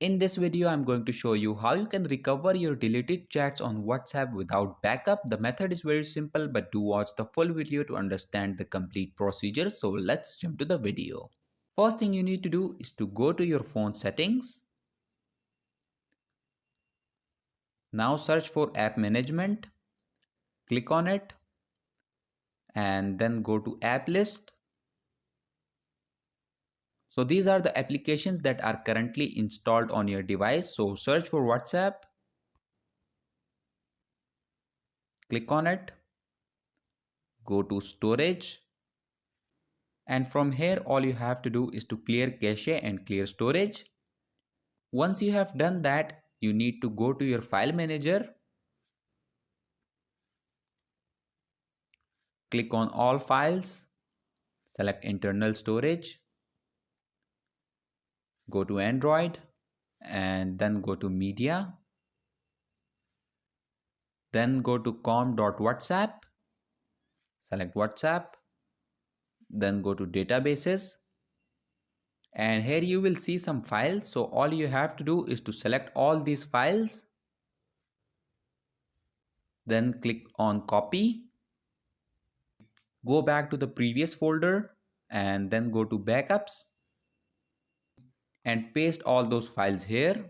In this video, I'm going to show you how you can recover your deleted chats on WhatsApp without backup. The method is very simple, but do watch the full video to understand the complete procedure. So let's jump to the video. First thing you need to do is to go to your phone settings. Now search for app management. Click on it and then go to app list. So these are the applications that are currently installed on your device. So search for WhatsApp. Click on it. Go to storage. And from here all you have to do is to clear cache and clear storage. Once you have done that, you need to go to your file manager. Click on all files. Select internal storage. Go to Android and then go to media. Then go to com.whatsapp. Select WhatsApp. Then go to databases. And here you will see some files. So all you have to do is to select all these files. Then click on copy. Go back to the previous folder and then go to backups and paste all those files here.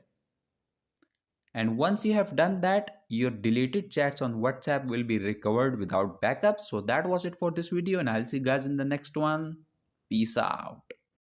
And once you have done that, your deleted chats on WhatsApp will be recovered without backups. So that was it for this video, and I'll see you guys in the next one. Peace out.